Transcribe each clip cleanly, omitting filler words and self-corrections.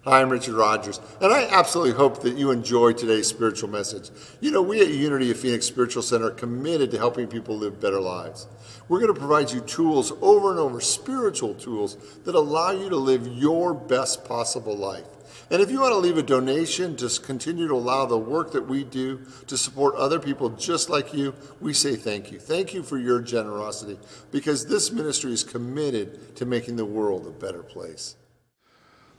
Hi, I'm Richard Rogers, and I absolutely hope that you enjoy today's spiritual message. You know, we at Unity of Phoenix Spiritual Center are committed to helping people live better lives. We're going to provide you tools over and over, spiritual tools that allow you to live your best possible life. And if you want to leave a donation to continue to allow the work that we do to support other people just like you, we say thank you. Thank you for your generosity, because this ministry is committed to making the world a better place.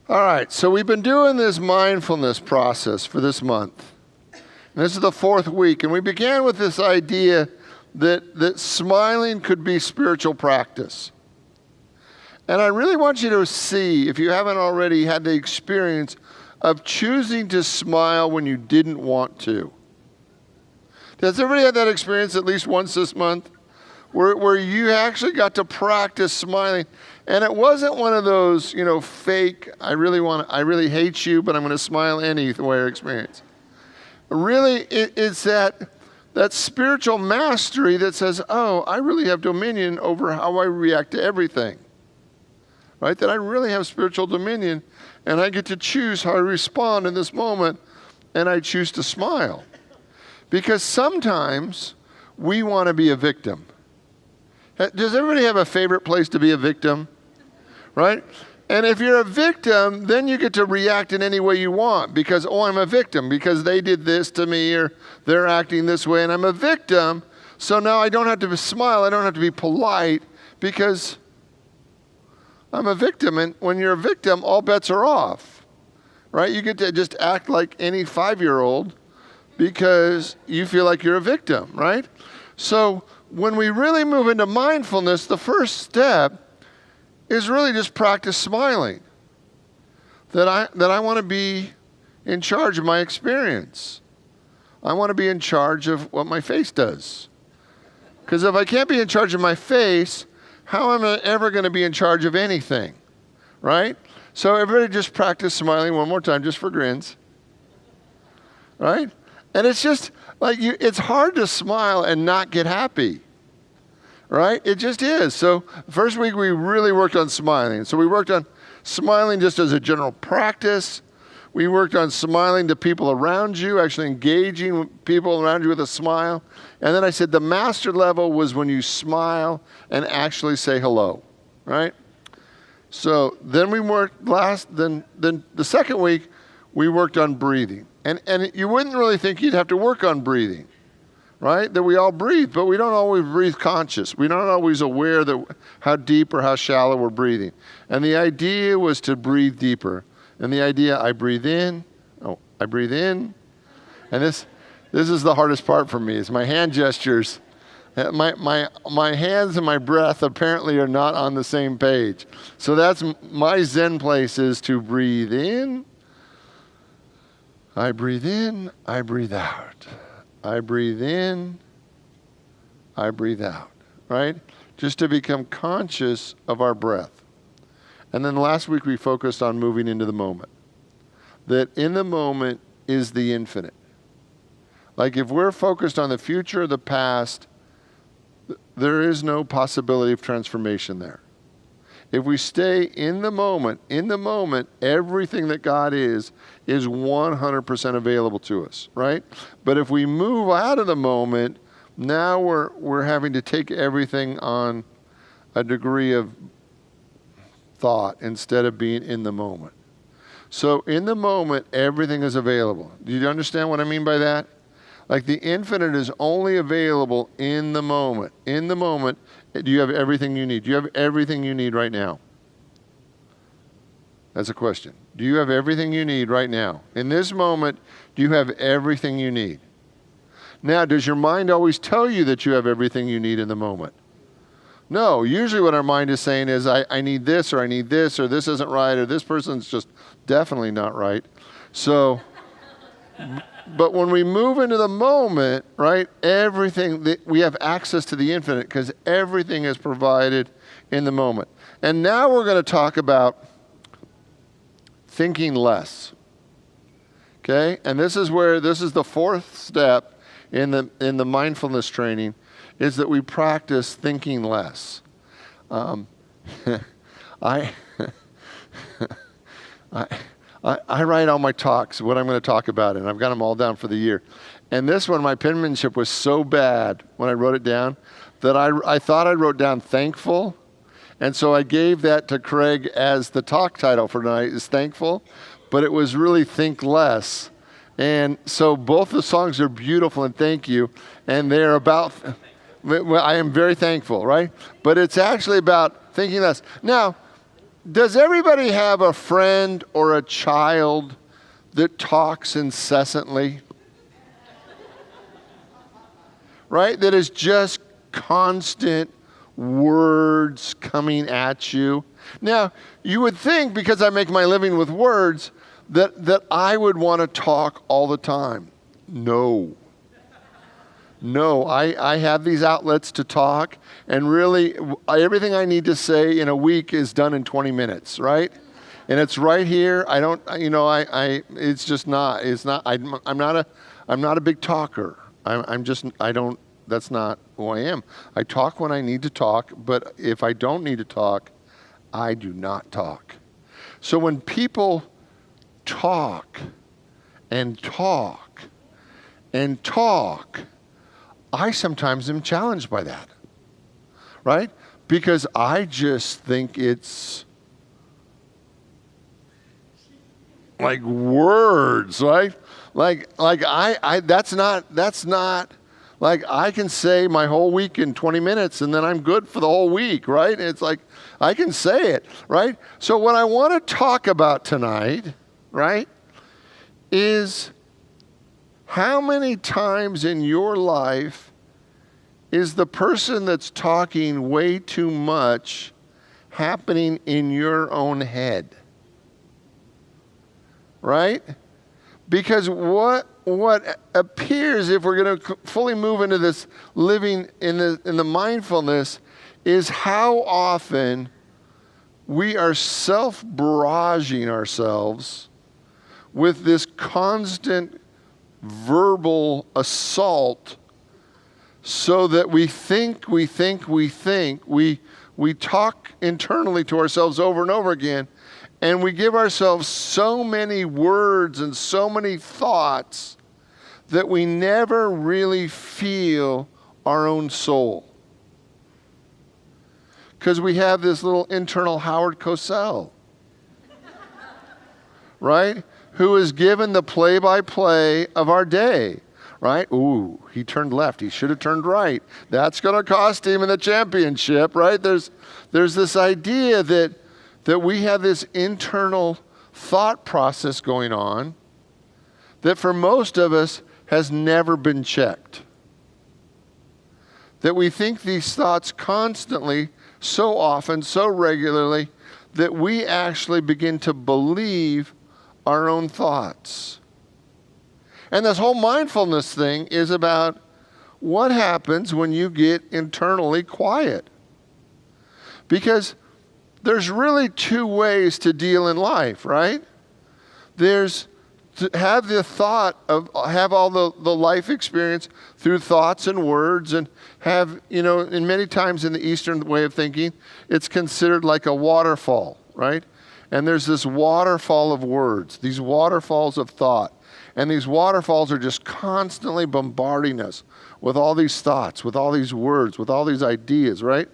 All right, so we've been doing this mindfulness process for this month. And this is the 4th week, and we began with this idea that smiling could be spiritual practice. And I really want you to see, if you haven't already had the experience of choosing to smile when you didn't want to. Has everybody had that experience at least once this month? Where you actually got to practice smiling. And it wasn't one of those, fake, I really hate you, but I'm going to smile anyway experience. Really, it's that spiritual mastery that says, oh, I really have dominion over how I react to everything. Right? That I really have spiritual dominion, and I get to choose how I respond in this moment, and I choose to smile. Because sometimes we want to be a victim. Does everybody have a favorite place to be a victim? Right? And if you're a victim, then you get to react in any way you want because, I'm a victim because they did this to me or they're acting this way and I'm a victim. So now I don't have to smile. I don't have to be polite because I'm a victim. And when you're a victim, all bets are off. Right? You get to just act like any 5-year-old because you feel like you're a victim. Right? So when we really move into mindfulness, the first step is really just practice smiling. That I want to be in charge of my experience. I want to be in charge of what my face does. Because if I can't be in charge of my face, how am I ever going to be in charge of anything? Right? So everybody just practice smiling one more time just for grins. Right? And it's just it's hard to smile and not get happy. Right? It just is. So first week we really worked on smiling. So we worked on smiling just as a general practice. We worked on smiling to people around you, actually engaging people around you with a smile. And then I said the master level was when you smile and actually say hello. Right? So then we worked then the second week we worked on breathing. And you wouldn't really think you'd have to work on breathing. Right? That we all breathe, but we don't always breathe conscious. We don't always aware that how deep or how shallow we're breathing. And the idea was to breathe deeper. And the idea, I breathe in. And this is the hardest part for me, is my hand gestures. My hands and my breath apparently are not on the same page. So that's my Zen place, is to breathe in. I breathe in, I breathe out. I breathe in, I breathe out, right? Just to become conscious of our breath. And then last week we focused on moving into the moment. That in the moment is the infinite. Like if we're focused on the future or the past, there is no possibility of transformation there. If we stay in the moment, everything that God is 100% available to us, right? But if we move out of the moment, now we're having to take everything on a degree of thought instead of being in the moment. So in the moment, everything is available. Do you understand what I mean by that? Like the infinite is only available in the moment. In the moment, do you have everything you need? Do you have everything you need right now? That's a question. Do you have everything you need right now? In this moment, do you have everything you need? Now, does your mind always tell you that you have everything you need in the moment? No. Usually what our mind is saying is, I need this, or this isn't right, or this person's just definitely not right. So, but when we move into the moment, right, we have access to the infinite because everything is provided in the moment. And now we're going to talk about thinking less. Okay? And this is the 4th step in the mindfulness training, is that we practice thinking less. I I write all my talks, what I'm going to talk about, and I've got them all down for the year. And this one, my penmanship was so bad when I wrote it down that I thought I wrote down thankful. And so I gave that to Craig as the talk title for tonight is thankful, but it was really think less. And so both the songs are beautiful and thank you. And they're about, well, I am very thankful, right? But it's actually about thinking less. Now, does everybody have a friend or a child that talks incessantly? Right? That is just constant words coming at you. Now, you would think, because I make my living with words, that I would want to talk all the time. No. No, I have these outlets to talk, and really everything I need to say in a week is done in 20 minutes, right? And it's right here. I don't, it's just not, I'm not a big talker. That's not who I am. I talk when I need to talk, but if I don't need to talk, I do not talk. So when people talk and talk and talk, I sometimes am challenged by that, right? Because I just think it's like words, right? Like that's not, like I can say my whole week in 20 minutes and then I'm good for the whole week, right? It's like, I can say it, right? So what I want to talk about tonight, right, is how many times in your life is the person that's talking way too much happening in your own head? Right? Because what appears, if we're going to fully move into this living in the mindfulness, is how often we are self-barraging ourselves with this constant verbal assault, so that we talk internally to ourselves over and over again, and we give ourselves so many words and so many thoughts that we never really feel our own soul. Because we have this little internal Howard Cosell, right? Who is given the play-by-play of our day, right? Ooh, he turned left. He should have turned right. That's going to cost him in the championship, right? There's this idea that we have this internal thought process going on that for most of us has never been checked. That we think these thoughts constantly, so often, so regularly, that we actually begin to believe our own thoughts. And this whole mindfulness thing is about what happens when you get internally quiet. Because there's really two ways to deal in life, right? There's to have the thought of, have all the life experience through thoughts and words, and have, and many times in the Eastern way of thinking, it's considered like a waterfall, right? And there's this waterfall of words, these waterfalls of thought. And these waterfalls are just constantly bombarding us with all these thoughts, with all these words, with all these ideas, right?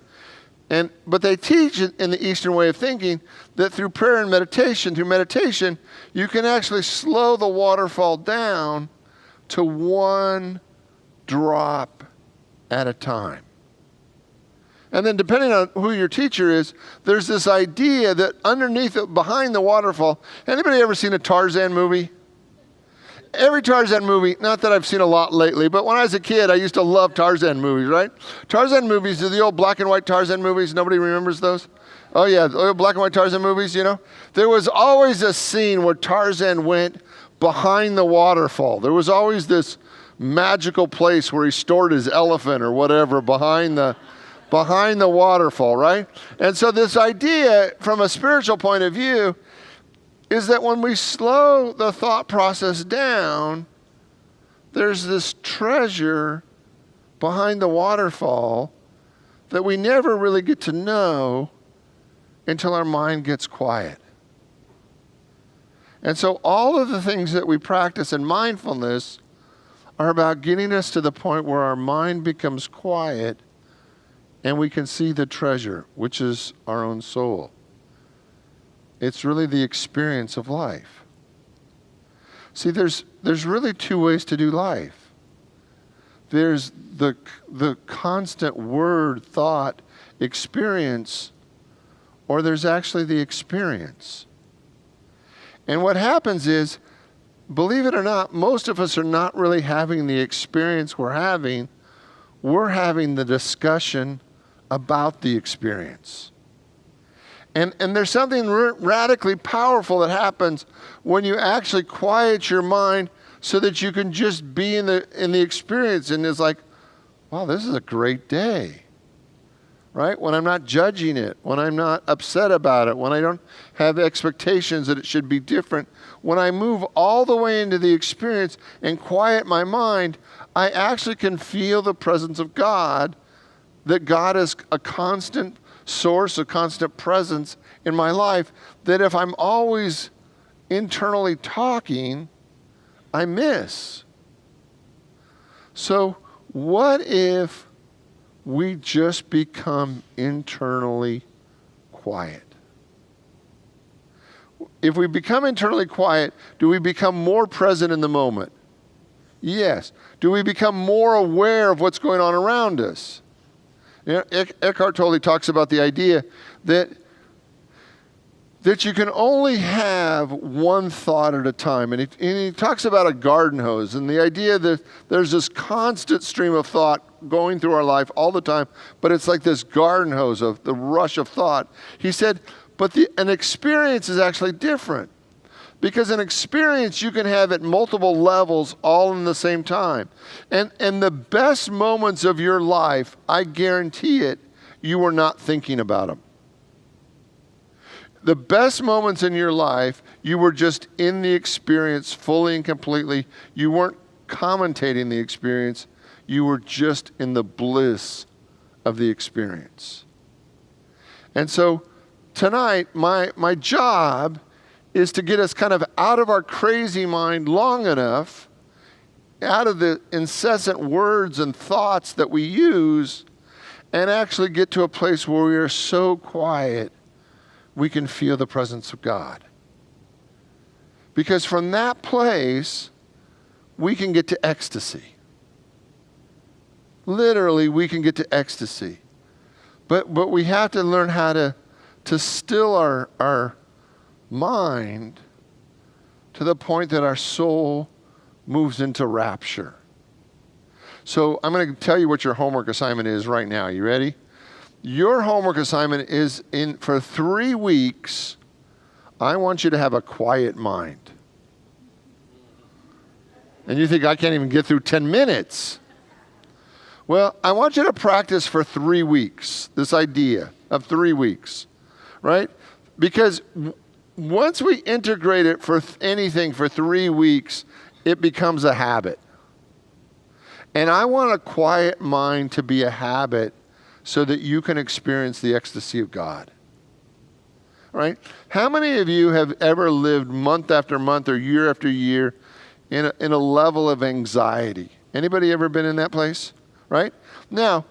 But they teach in the Eastern way of thinking that through prayer and meditation, you can actually slow the waterfall down to one drop at a time. And then depending on who your teacher is, there's this idea that underneath it, behind the waterfall, anybody ever seen a Tarzan movie? Every Tarzan movie, not that I've seen a lot lately, but when I was a kid, I used to love Tarzan movies, right? Tarzan movies are the old black and white Tarzan movies. Nobody remembers those? Oh, yeah, the old black and white Tarzan movies, There was always a scene where Tarzan went behind the waterfall. There was always this magical place where he stored his elephant or whatever behind the waterfall, right? And so this idea, from a spiritual point of view, is that when we slow the thought process down, there's this treasure behind the waterfall that we never really get to know until our mind gets quiet. And so all of the things that we practice in mindfulness are about getting us to the point where our mind becomes quiet and we can see the treasure, which is our own soul. It's really the experience of life. See, there's really two ways to do life. There's the constant word, thought, experience, or there's actually the experience. And what happens is, believe it or not, most of us are not really having the experience we're having. We're having the discussion about the experience. And there's something radically powerful that happens when you actually quiet your mind so that you can just be in the experience. And it's like, wow, this is a great day. Right? When I'm not judging it, when I'm not upset about it, when I don't have expectations that it should be different, when I move all the way into the experience and quiet my mind, I actually can feel the presence of God, that God is a constant source, a constant presence in my life, that if I'm always internally talking, I miss. So what if we just become internally quiet? If we become internally quiet, do we become more present in the moment? Yes. Do we become more aware of what's going on around us? You know, Eckhart Tolle talks about the idea that you can only have one thought at a time. And he talks about a garden hose and the idea that there's this constant stream of thought going through our life all the time, but it's like this garden hose of the rush of thought. He said, but an experience is actually different. Because an experience you can have at multiple levels all in the same time. And the best moments of your life, I guarantee it, you were not thinking about them. The best moments in your life, you were just in the experience fully and completely. You weren't commentating the experience. You were just in the bliss of the experience. And so tonight, my job is to get us kind of out of our crazy mind long enough, out of the incessant words and thoughts that we use, and actually get to a place where we are so quiet we can feel the presence of God. Because from that place, we can get to ecstasy. Literally, we can get to ecstasy. But we have to learn how to still our mind to the point that our soul moves into rapture. So I'm going to tell you what your homework assignment is right now. You ready? Your homework assignment is for 3 weeks, I want you to have a quiet mind. And you think, I can't even get through 10 minutes. Well, I want you to practice for 3 weeks, this idea of 3 weeks, right? Because once we integrate it for anything for 3 weeks, it becomes a habit. And I want a quiet mind to be a habit so that you can experience the ecstasy of God. Right? How many of you have ever lived month after month or year after year in a level of anxiety? Anybody ever been in that place? Right? Now,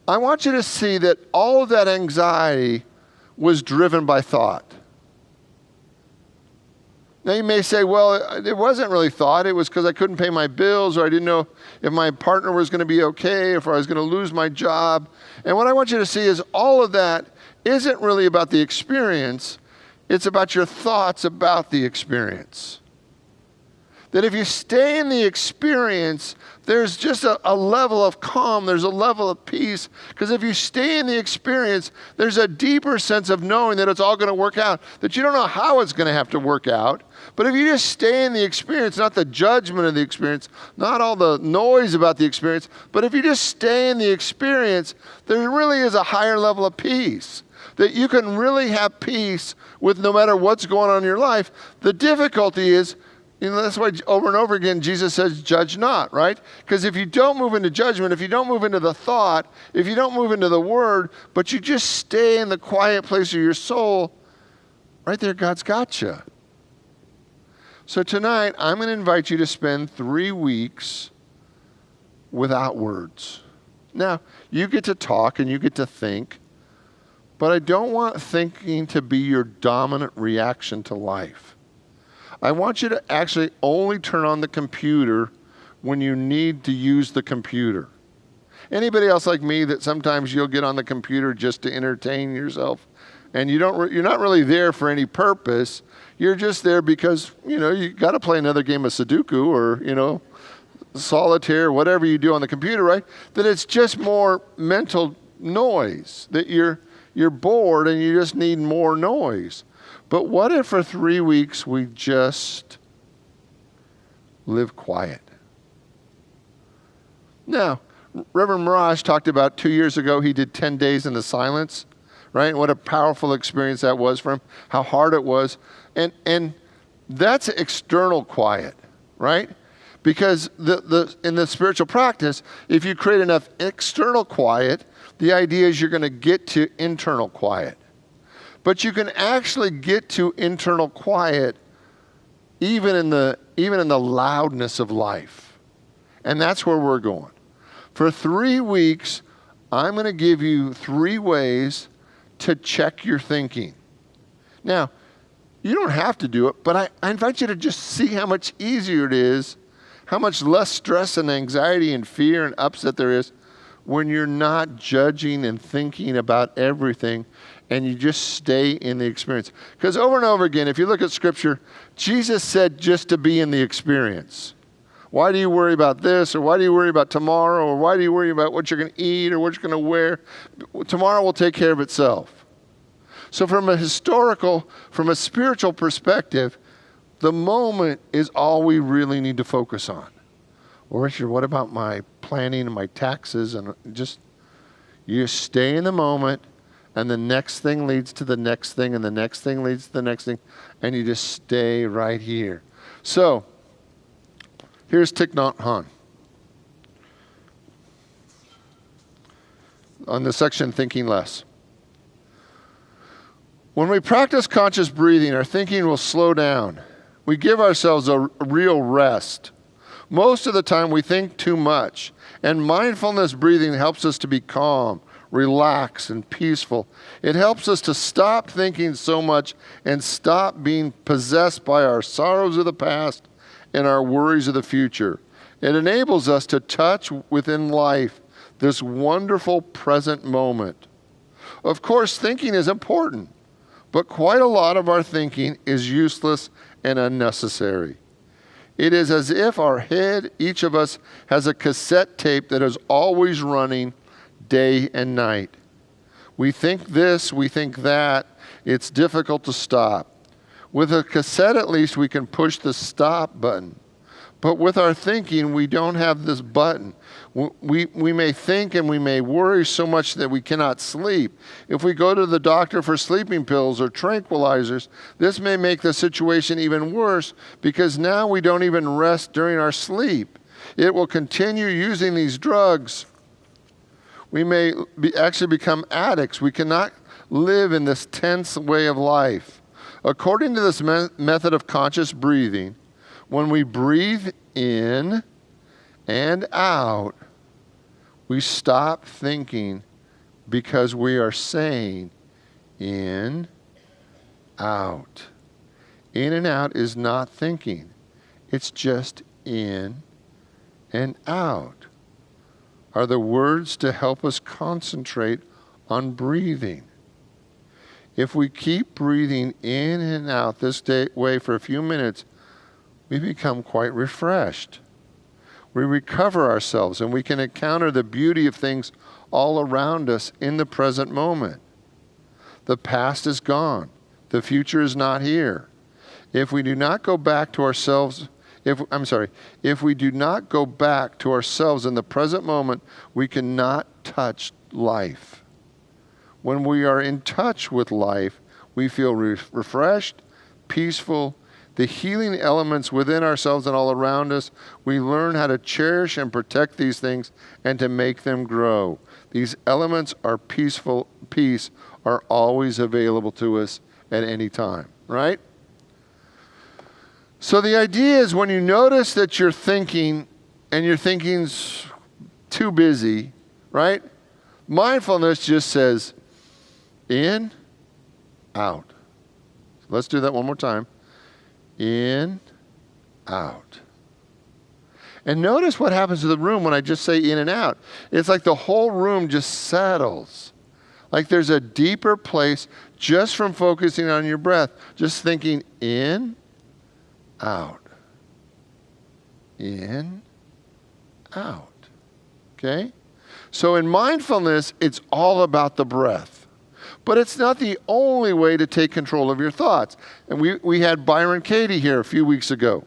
I want you to see that all of that anxiety was driven by thought. Now you may say, well, it wasn't really thought. It was because I couldn't pay my bills, or I didn't know if my partner was going to be okay, if I was going to lose my job. And what I want you to see is all of that isn't really about the experience. It's about your thoughts about the experience. That if you stay in the experience, there's just a level of calm, there's a level of peace. Because if you stay in the experience, there's a deeper sense of knowing that it's all going to work out, that you don't know how it's going to have to work out. But if you just stay in the experience, not the judgment of the experience, not all the noise about the experience, but if you just stay in the experience, there really is a higher level of peace. That you can really have peace with no matter what's going on in your life. The difficulty is, that's why over and over again Jesus says, judge not, right? Because if you don't move into judgment, if you don't move into the thought, if you don't move into the word, but you just stay in the quiet place of your soul, right there, God's got you. So tonight, I'm going to invite you to spend 3 weeks without words. Now, you get to talk and you get to think, but I don't want thinking to be your dominant reaction to life. I want you to actually only turn on the computer when you need to use the computer. Anybody else like me that sometimes you'll get on the computer just to entertain yourself, and you're not really there for any purpose. You're just there because, you got to play another game of Sudoku or, solitaire, whatever you do on the computer, right? That it's just more mental noise, that you're bored and you just need more noise. But what if for 3 weeks we just live quiet? Now, Reverend Mirage talked about 2 years ago, he did 10 days in the silence, right? What a powerful experience that was for him, how hard it was. And that's external quiet, right? Because in the spiritual practice, if you create enough external quiet, the idea is you're going to get to internal quiet. But you can actually get to internal quiet even in the loudness of life. And that's where we're going. For 3 weeks, I'm going to give you 3 ways to check your thinking. Now, you don't have to do it, but I invite you to just see how much easier it is, how much less stress and anxiety and fear and upset there is when you're not judging and thinking about everything and you just stay in the experience. Because over and over again, if you look at Scripture, Jesus said just to be in the experience. Why do you worry about this, or why do you worry about tomorrow, or why do you worry about what you're going to eat or what you're going to wear? Tomorrow will take care of itself. So from a spiritual perspective, the moment is all we really need to focus on. Well, Richard, what about my planning and my taxes? And you stay in the moment, and the next thing leads to the next thing, and the next thing leads to the next thing, and you just stay right here. So, here's Thich Nhat Hanh on the section Thinking Less. When we practice conscious breathing, our thinking will slow down. We give ourselves a real rest. Most of the time we think too much, and mindfulness breathing helps us to be calm, relaxed, and peaceful. It helps us to stop thinking so much and stop being possessed by our sorrows of the past and our worries of the future. It enables us to touch within life this wonderful present moment. Of course, thinking is important, but quite a lot of our thinking is useless and unnecessary. It is as if our head, each of us, has a cassette tape that is always running day and night. We think this, we think that. It's difficult to stop. With a cassette, at least, we can push the stop button. But with our thinking, we don't have this button. We may think and we may worry so much that we cannot sleep. If we go to the doctor for sleeping pills or tranquilizers, this may make the situation even worse because now we don't even rest during our sleep. It will continue using these drugs. We may actually become addicts. We cannot live in this tense way of life. According to this method of conscious breathing, when we breathe in and out, we stop thinking because we are saying in, out. In and out is not thinking. It's just in and out. Are the words to help us concentrate on breathing. If we keep breathing in and out this way for a few minutes, we become quite refreshed. We recover ourselves and we can encounter the beauty of things all around us in the present moment. The past is gone. The future is not here. If we do not go back to ourselves, if we do not go back to ourselves in the present moment, we cannot touch life. When we are in touch with life, we feel refreshed, peaceful, the healing elements within ourselves and all around us. We learn how to cherish and protect these things and to make them grow. These elements are peace are always available to us at any time, right? So the idea is when you notice that you're thinking and your thinking's too busy, right? Mindfulness just says in, out. Let's do that one more time. In, out. And notice what happens to the room when I just say in and out. It's like the whole room just settles. Like there's a deeper place just from focusing on your breath. Just thinking in, out. In, out. Okay? So in mindfulness, it's all about the breath. But it's not the only way to take control of your thoughts. And we had Byron Katie here a few weeks ago,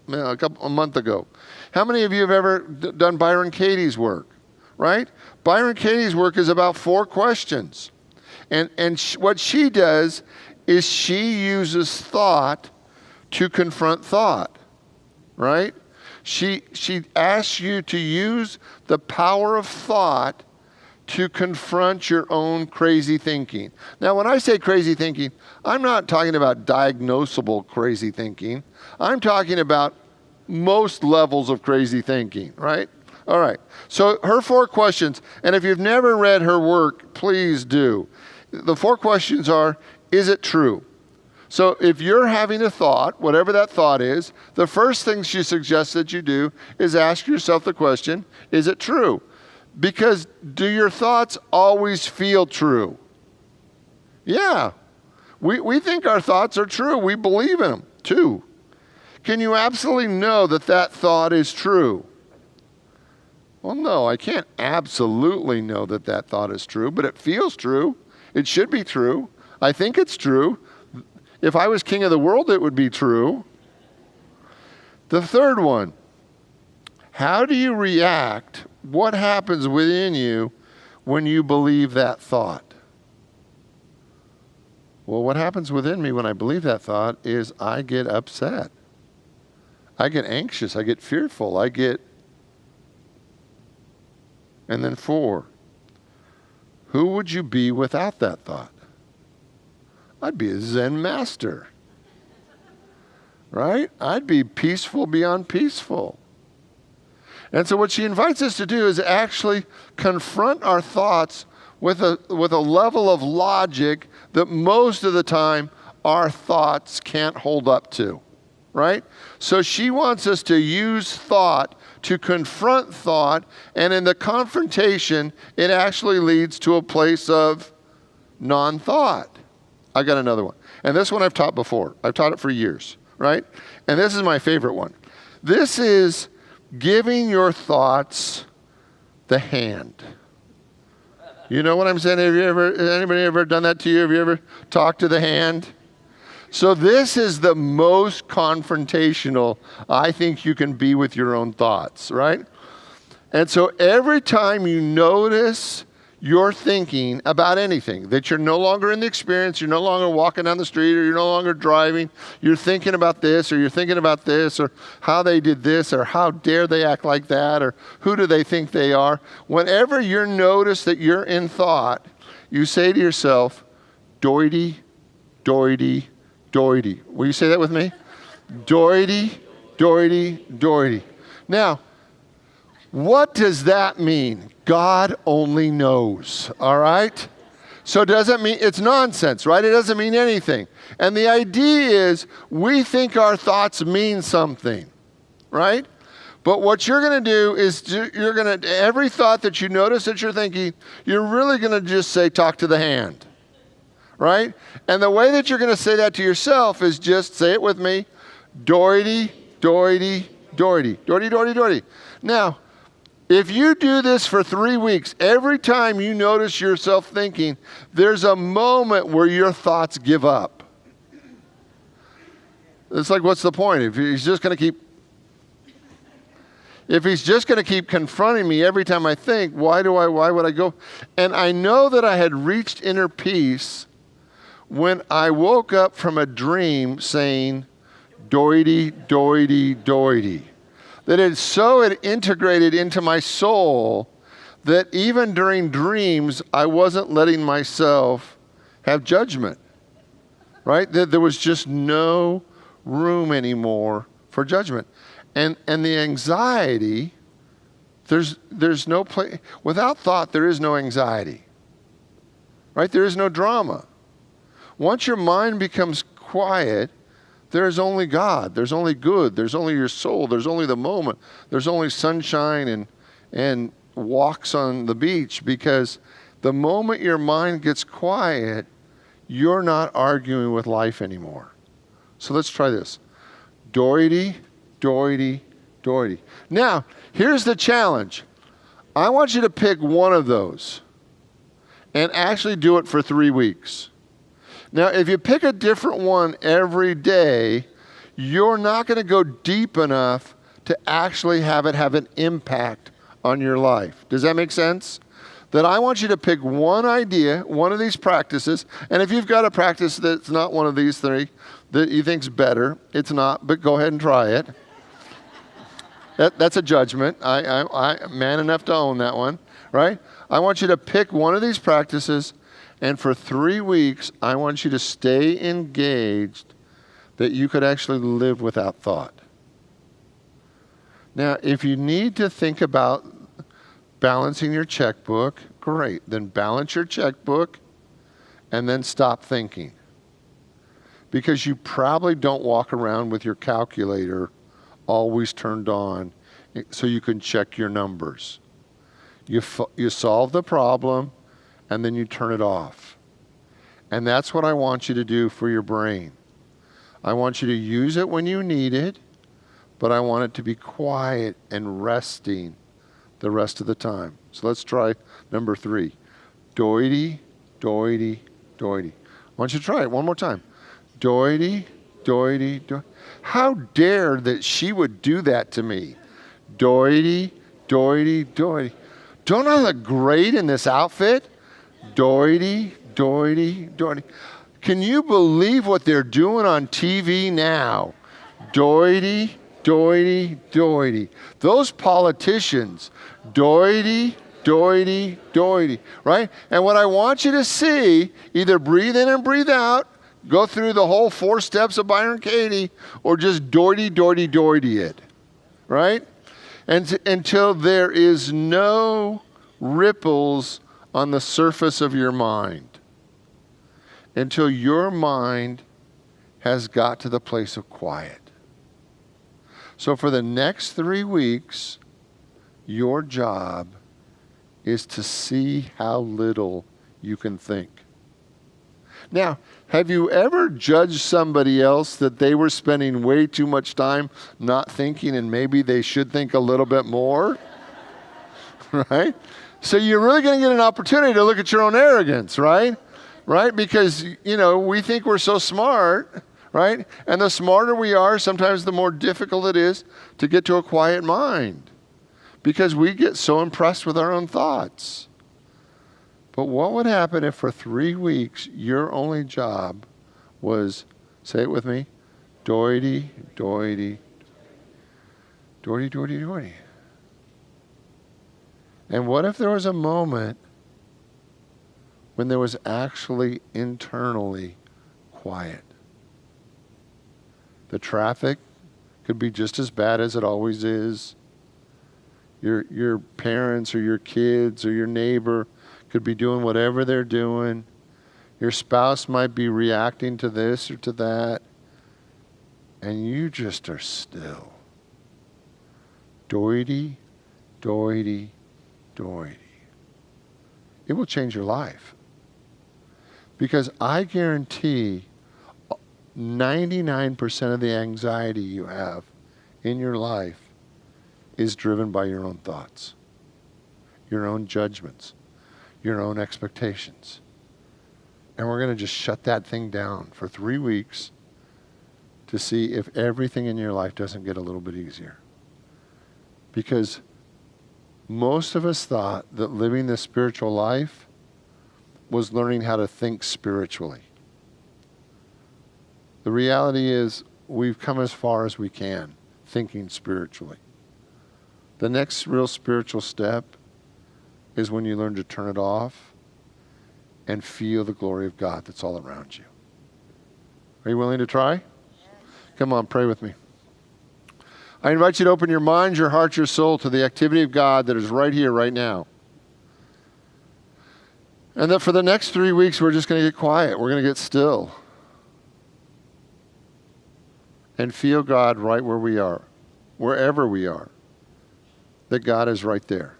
a month ago. How many of you have ever done Byron Katie's work? Right? Byron Katie's work is about 4 questions. And what she does is she uses thought to confront thought. Right? She asks you to use the power of thought to confront your own crazy thinking. Now, when I say crazy thinking, I'm not talking about diagnosable crazy thinking. I'm talking about most levels of crazy thinking, right? All right. So her 4 questions, and if you've never read her work, please do. The 4 questions are, is it true? So if you're having a thought, whatever that thought is, the first thing she suggests that you do is ask yourself the question, is it true? Because do your thoughts always feel true? Yeah. We think our thoughts are true. We believe in them, too. Can you absolutely know that that thought is true? Well, no, I can't absolutely know that that thought is true, but it feels true. It should be true. I think it's true. If I was king of the world, it would be true. The third one, how do you react? What happens within you when you believe that thought? Well, what happens within me when I believe that thought is I get upset. I get anxious. I get fearful. And then 4, who would you be without that thought? I'd be a Zen master. Right? I'd be peaceful beyond peaceful. And so what she invites us to do is actually confront our thoughts with a level of logic that most of the time our thoughts can't hold up to, right? So she wants us to use thought to confront thought, and in the confrontation, it actually leads to a place of non-thought. I got another one. And this one I've taught before. I've taught it for years, right? And this is my favorite one. This is giving your thoughts the hand. You know what I'm saying? Anybody ever done that to you? Have you ever talked to the hand? So this is the most confrontational I think you can be with your own thoughts, right? And so every time you notice you're thinking about anything, that you're no longer in the experience, you're no longer walking down the street, or you're no longer driving, you're thinking about this, or you're thinking about this, or how they did this, or how dare they act like that, or who do they think they are. Whenever you notice that you're in thought, you say to yourself, doity, doity, doity. Will you say that with me? Doity, doity, doity. Now, what does that mean? God only knows, all right? So it doesn't mean, it's nonsense, right? It doesn't mean anything. And the idea is we think our thoughts mean something, right? But what you're going to do is every thought that you notice that you're thinking, you're really going to just say, talk to the hand, right? And the way that you're going to say that to yourself is just say it with me, doity, doity, doity, doity, doity, doity. Now, if you do this for 3 weeks, every time you notice yourself thinking, there's a moment where your thoughts give up. It's like, what's the point? If he's just going to keep confronting me every time I think, why would I go? And I know that I had reached inner peace when I woke up from a dream saying, doity, doity, doity. That it integrated into my soul that even during dreams, I wasn't letting myself have judgment, right? That there was just no room anymore for judgment. And the anxiety, there's no place. Without thought, there is no anxiety. Right? There is no drama. Once your mind becomes quiet, there's only God. There's only good. There's only your soul. There's only the moment. There's only sunshine and walks on the beach, because the moment your mind gets quiet, you're not arguing with life anymore. So let's try this. Doity, doity, doity. Now, here's the challenge. I want you to pick one of those and actually do it for 3 weeks. Now, if you pick a different one every day, you're not going to go deep enough to actually have it have an impact on your life. Does that make sense? That I want you to pick one idea, one of these practices, and if you've got a practice that's not one of these 3 that you think's better, it's not, but go ahead and try it. That's a judgment. I'm man enough to own that one, right? I want you to pick one of these practices, and for 3 weeks, I want you to stay engaged that you could actually live without thought. Now, if you need to think about balancing your checkbook, great. Then balance your checkbook and then stop thinking. Because you probably don't walk around with your calculator always turned on so you can check your numbers. You solve the problem and then you turn it off. And that's what I want you to do for your brain. I want you to use it when you need it, but I want it to be quiet and resting the rest of the time. So let's try number 3. Doity, doity, doity. I want you to try it one more time. Doity, doity, doity. How dare that she would do that to me? Doity, doity, doity. Don't I look great in this outfit? Doity, doity, doity. Can you believe what they're doing on TV now? Doity, doity, doity. Those politicians, doity, doity, doity, right? And what I want you to see, either breathe in and breathe out, go through the whole 4 steps of Byron Katie, or just doity, doity, doity it, right? And until there is no ripples on the surface of your mind. Until your mind has got to the place of quiet. So for the next 3 weeks, your job is to see how little you can think. Now, have you ever judged somebody else that they were spending way too much time not thinking and maybe they should think a little bit more? Right? So you're really going to get an opportunity to look at your own arrogance, right? Right? Because, we think we're so smart, right? And the smarter we are, sometimes the more difficult it is to get to a quiet mind. Because we get so impressed with our own thoughts. But what would happen if for 3 weeks your only job was, say it with me, doity, doity, doity, doity, doity. And what if there was a moment when there was actually internally quiet? The traffic could be just as bad as it always is. Your parents or your kids or your neighbor could be doing whatever they're doing. Your spouse might be reacting to this or to that. And you just are still. Doity, doity, doity. It will change your life. Because I guarantee 99% of the anxiety you have in your life is driven by your own thoughts, your own judgments, your own expectations. And we're going to just shut that thing down for 3 weeks to see if everything in your life doesn't get a little bit easier. Because most of us thought that living the spiritual life was learning how to think spiritually. The reality is we've come as far as we can thinking spiritually. The next real spiritual step is when you learn to turn it off and feel the glory of God that's all around you. Are you willing to try? Come on, pray with me. I invite you to open your mind, your heart, your soul to the activity of God that is right here, right now. And that for the next 3 weeks, we're just going to get quiet. We're going to get still. And feel God right where we are, wherever we are, that God is right there.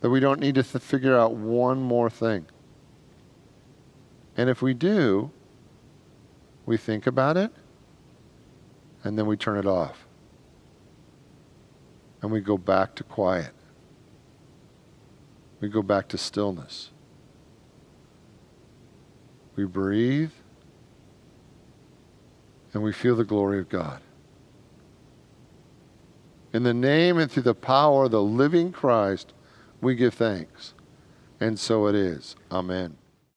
That we don't need to figure out one more thing. And if we do, we think about it, and then we turn it off. And we go back to quiet. We go back to stillness. We breathe, and we feel the glory of God. In the name and through the power of the living Christ, we give thanks. And so it is. Amen.